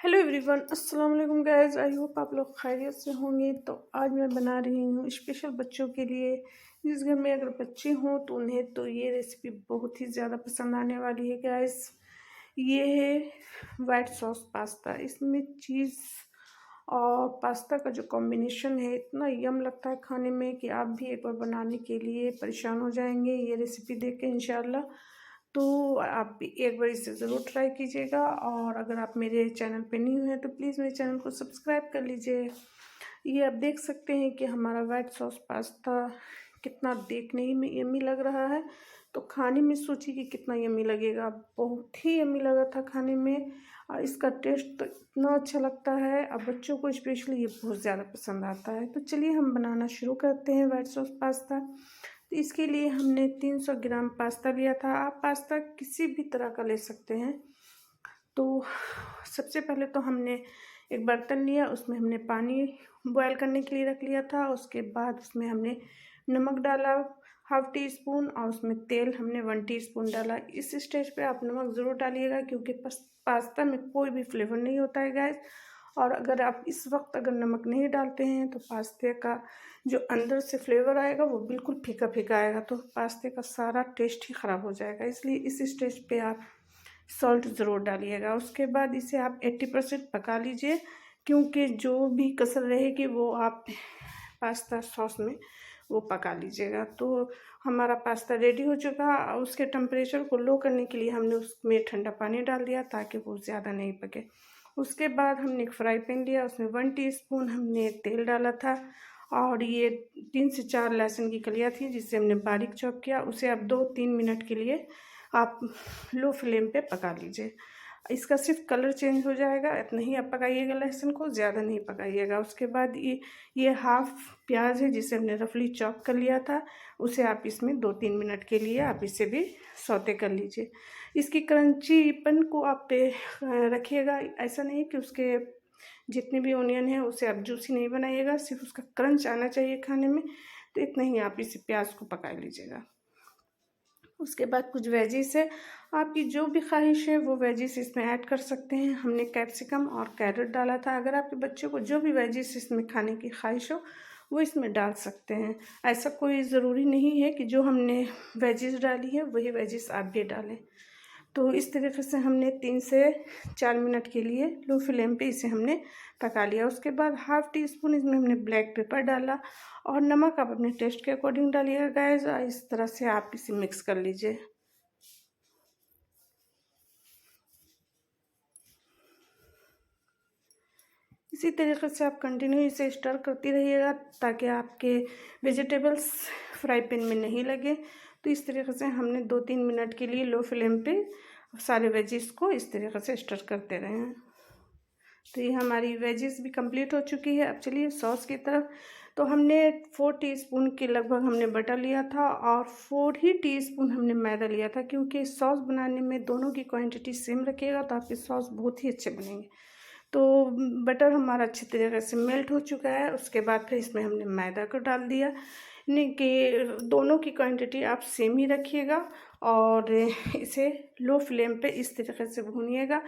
Hello everyone, अस्सलाम वालेकुम guys. I hope आप लोग खैरियत से होंगे। तो आज मैं बना रही हूँ स्पेशल बच्चों के लिए। जिस घर में अगर बच्चे हों तो उन्हें तो ये रेसिपी बहुत ही ज़्यादा पसंद आने वाली है गाइस। ये है वाइट सॉस पास्ता। इसमें चीज़ और पास्ता का जो कॉम्बिनेशन है इतना यम लगता है खाने में कि आप भी एक बार बनाने के लिए परेशान हो जाएंगे ये रेसिपी देख के इंशाल्लाह। तो आप भी एक बार इसे ज़रूर ट्राई कीजिएगा। और अगर आप मेरे चैनल पे न्यू हैं तो प्लीज़ मेरे चैनल को सब्सक्राइब कर लीजिए। ये आप देख सकते हैं कि हमारा वाइट सॉस पास्ता कितना देखने ही में यम्मी लग रहा है, तो खाने में सोचिए कि कितना यम्मी लगेगा। बहुत ही यम्मी लगा था खाने में और इसका टेस्ट तो इतना अच्छा लगता है। अब बच्चों को स्पेशली ये बहुत ज़्यादा पसंद आता है। तो चलिए हम बनाना शुरू करते हैं वाइट सॉस पास्ता। तो इसके लिए हमने 300 ग्राम पास्ता लिया था। आप पास्ता किसी भी तरह का ले सकते हैं। तो सबसे पहले तो हमने एक बर्तन लिया, उसमें हमने पानी बॉयल करने के लिए रख लिया था। उसके बाद उसमें हमने नमक डाला 1/2 टी स्पून और उसमें तेल हमने 1 टीस्पून डाला। इस स्टेज पे आप नमक ज़रूर डालिएगा क्योंकि पास्ता में कोई भी फ्लेवर नहीं होता है गैस। और अगर आप इस वक्त अगर नमक नहीं डालते हैं तो पास्ते का जो अंदर से फ्लेवर आएगा वो बिल्कुल फीका फीका आएगा, तो पास्ते का सारा टेस्ट ही ख़राब हो जाएगा। इसलिए इस स्टेज पे आप सॉल्ट ज़रूर डालिएगा। उसके बाद इसे आप 80% पका लीजिए क्योंकि जो भी कसर रहेगी वो आप पास्ता सॉस में वो पका लीजिएगा। तो हमारा पास्ता रेडी हो चुका। उसके टेम्परेचर को लो करने के लिए हमने उसमें ठंडा पानी डाल दिया ताकि वो ज़्यादा नहीं पके। उसके बाद हमने एक फ्राई पैन लिया, उसमें 1 टीस्पून हमने तेल डाला था और ये 3 से 4 लहसुन की कलियाँ थी जिसे हमने बारीक चॉप किया। उसे आप 2-3 मिनट के लिए आप लो फ्लेम पे पका लीजिए। इसका सिर्फ कलर चेंज हो जाएगा, इतना ही आप पकाइएगा, लहसुन को ज़्यादा नहीं पकाइएगा। उसके बाद ये हाफ प्याज है जिसे हमने रफली चॉप कर लिया था, उसे आप इसमें 2-3 मिनट के लिए आप इसे भी सौते कर लीजिए। इसकी क्रंचीपन को आप रखिएगा, ऐसा नहीं कि उसके जितने भी ओनियन है उसे आप जूसी नहीं बनाइएगा, सिर्फ उसका क्रंच आना चाहिए खाने में। तो इतना ही आप इस प्याज को पका लीजिएगा। उसके बाद कुछ वेजिस है, आपकी जो भी ख्वाहिश है वो वेजिस इसमें ऐड कर सकते हैं। हमने कैप्सिकम और कैरेट डाला था। अगर आपके बच्चों को जो भी वेजिस इसमें खाने की ख्वाहिश हो वो इसमें डाल सकते हैं। ऐसा कोई ज़रूरी नहीं है कि जो हमने वेजिस डाली है वही वेजिस आप भी डालें। तो इस तरीके से हमने 3 से 4 मिनट के लिए लो फ्लेम पे इसे हमने पका लिया। उसके बाद 1/2 टीस्पून इसमें हमने ब्लैक पेपर डाला और नमक आप अपने टेस्ट के अकॉर्डिंग डालिएगा गाइस। इस तरह से आप इसे मिक्स कर लीजिए। इसी तरीके से आप कंटिन्यू इसे स्टर करती रहिएगा ताकि आपके वेजिटेबल्स फ्राई पैन में नहीं लगे। तो इस तरीके से हमने 2-3 मिनट के लिए लो फ्लेम पे सारे वेजिस को इस तरीके से स्टर करते रहे हैं। तो ये हमारी वेजिस भी कंप्लीट हो चुकी है। अब चलिए सॉस की तरफ। तो हमने 4 टीस्पून के लगभग हमने बटर लिया था और 4 ही टीस्पून हमने मैदा लिया था, क्योंकि सॉस बनाने में दोनों की क्वांटिटी सेम रखिएगा तो आपके सॉस बहुत ही अच्छे बनेंगे। तो बटर हमारा अच्छी तरीके से मेल्ट हो चुका है। उसके बाद फिर इसमें हमने मैदा को डाल दिया। यानी कि दोनों की क्वांटिटी आप सेम ही रखिएगा और इसे लो फ्लेम पे इस तरीके से भूनिएगा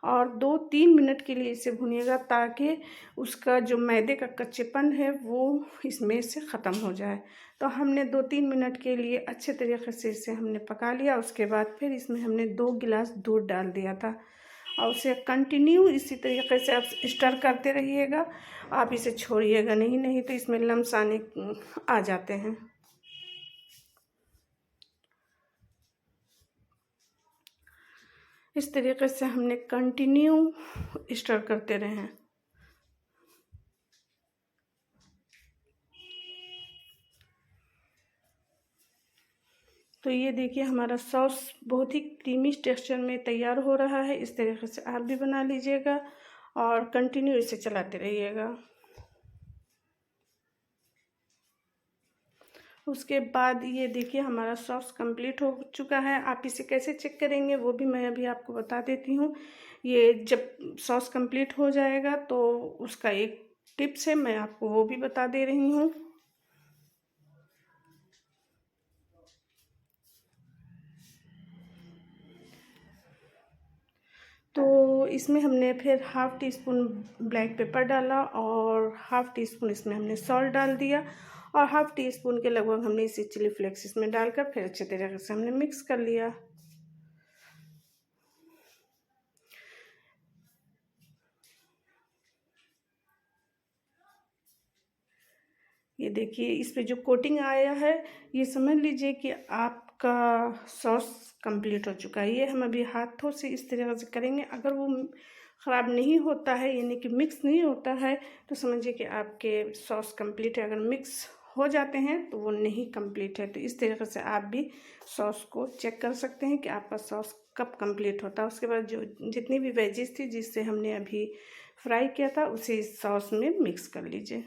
और 2-3 मिनट के लिए इसे भूनिएगा ताकि उसका जो मैदे का कच्चेपन है वो इसमें से ख़त्म हो जाए। तो हमने 2-3 मिनट के लिए अच्छे तरीके से इसे हमने पका लिया। उसके बाद फिर इसमें हमने 2 गिलास दूध डाल दिया था और उसे कंटिन्यू इसी तरीके से आप स्टर करते रहिएगा। आप इसे छोड़िएगा नहीं, नहीं तो इसमें लम्स आने आ जाते हैं। इस तरीके से हमने कंटिन्यू स्टर करते रहे हैं। तो ये देखिए हमारा सॉस बहुत ही क्रीमी टेक्सचर में तैयार हो रहा है। इस तरीके से आप भी बना लीजिएगा और कंटिन्यू इसे चलाते रहिएगा। उसके बाद ये देखिए हमारा सॉस कंप्लीट हो चुका है। आप इसे कैसे चेक करेंगे वो भी मैं अभी आपको बता देती हूँ। ये जब सॉस कंप्लीट हो जाएगा तो उसका एक टिप्स है, मैं आपको वो भी बता दे रही हूँ। तो इसमें हमने फिर half tea spoon black pepper डाला और हाफ़ टी स्पून इसमें हमने सॉल्ट डाल दिया और हाफ़ टी स्पून के लगभग हमने इसे चिली फ्लेक्स इसमें डालकर फिर अच्छे तरीके से हमने मिक्स कर लिया। ये देखिए इस पे जो कोटिंग आया है ये समझ लीजिए कि आपका सॉस कंप्लीट हो चुका है। ये हम अभी हाथों से इस तरीके से करेंगे, अगर वो ख़राब नहीं होता है यानी कि मिक्स नहीं होता है तो समझिए कि आपके सॉस कंप्लीट है। अगर मिक्स हो जाते हैं तो वो नहीं कंप्लीट है। तो इस तरीके से आप भी सॉस को चेक कर सकते हैं कि आपका सॉस कब कंप्लीट होता है। उसके बाद जो जितनी भी वेजिस थी जिससे हमने अभी फ्राई किया था उसे इस सॉस में मिक्स कर लीजिए।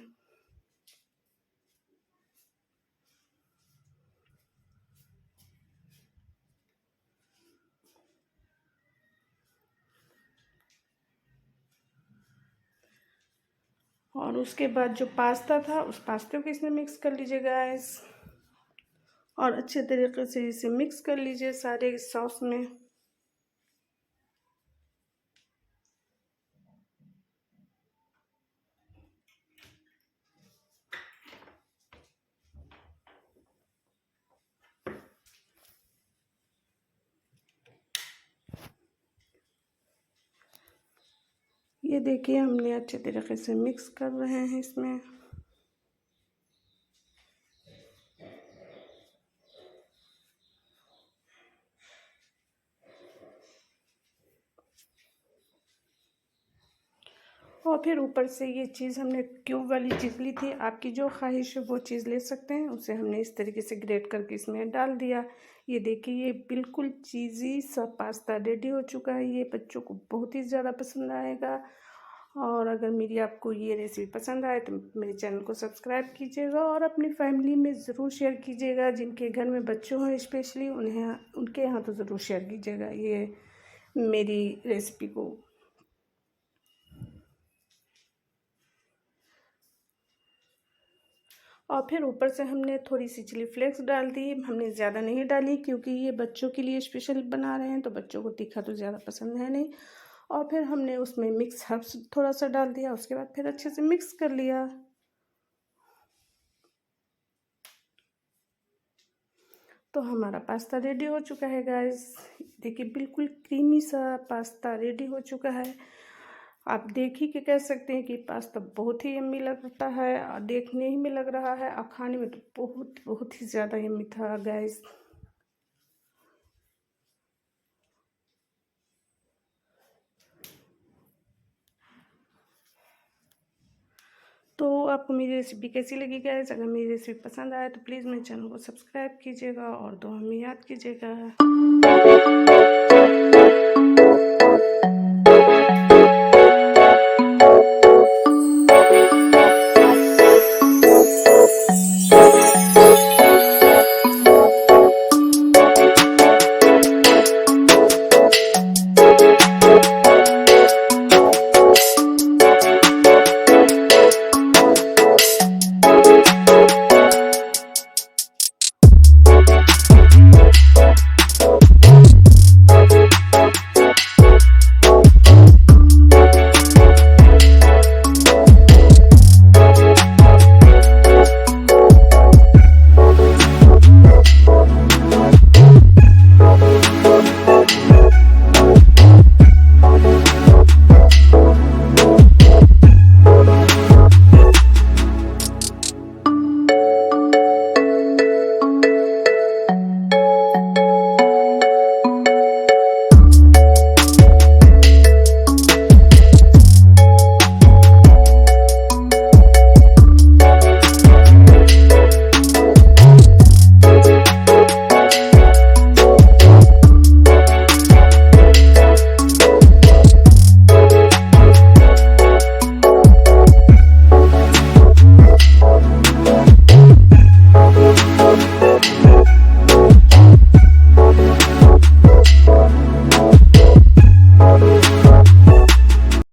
और उसके बाद जो पास्ता था उस पास्ते को इसमें मिक्स कर लीजिए गाइस और अच्छे तरीके से इसे मिक्स कर लीजिए सारे सॉस में। ये देखिए हमने अच्छे तरीके से मिक्स कर रहे हैं इसमें। और फिर ऊपर से ये चीज़ हमने क्यूब वाली चीज़ ली थी, आपकी जो ख्वाहिश है वो चीज़ ले सकते हैं। उसे हमने इस तरीके से ग्रेट करके इसमें डाल दिया। ये देखिए ये बिल्कुल चीज़ी सा पास्ता रेडी हो चुका है। ये बच्चों को बहुत ही ज़्यादा पसंद आएगा। और अगर मेरी आपको ये रेसिपी पसंद आए तो मेरे चैनल को सब्सक्राइब कीजिएगा और अपनी फैमिली में ज़रूर शेयर कीजिएगा। जिनके घर में बच्चे हों स्पेशली उनके यहाँ तो ज़रूर शेयर कीजिएगा ये मेरी रेसिपी को। और फिर ऊपर से हमने थोड़ी सी चिली फ्लेक्स डाल दी। हमने ज़्यादा नहीं डाली क्योंकि ये बच्चों के लिए स्पेशल बना रहे हैं तो बच्चों को तीखा तो ज़्यादा पसंद है नहीं। और फिर हमने उसमें मिक्स हर्ब्स थोड़ा सा डाल दिया। उसके बाद फिर अच्छे से मिक्स कर लिया। तो हमारा पास्ता रेडी हो चुका है गाइस। देखिए बिल्कुल क्रीमी सा पास्ता रेडी हो चुका है। आप देख ही के कह सकते हैं कि पास्ता बहुत ही यम्मी लगता है और देखने ही में लग रहा है और खाने में तो बहुत बहुत ही ज़्यादा यम्मी था गाइस। तो आपको मेरी रेसिपी कैसी लगी गाइस? अगर मेरी रेसिपी पसंद आए तो प्लीज़ मेरे चैनल को सब्सक्राइब कीजिएगा और दुआ में याद कीजिएगा।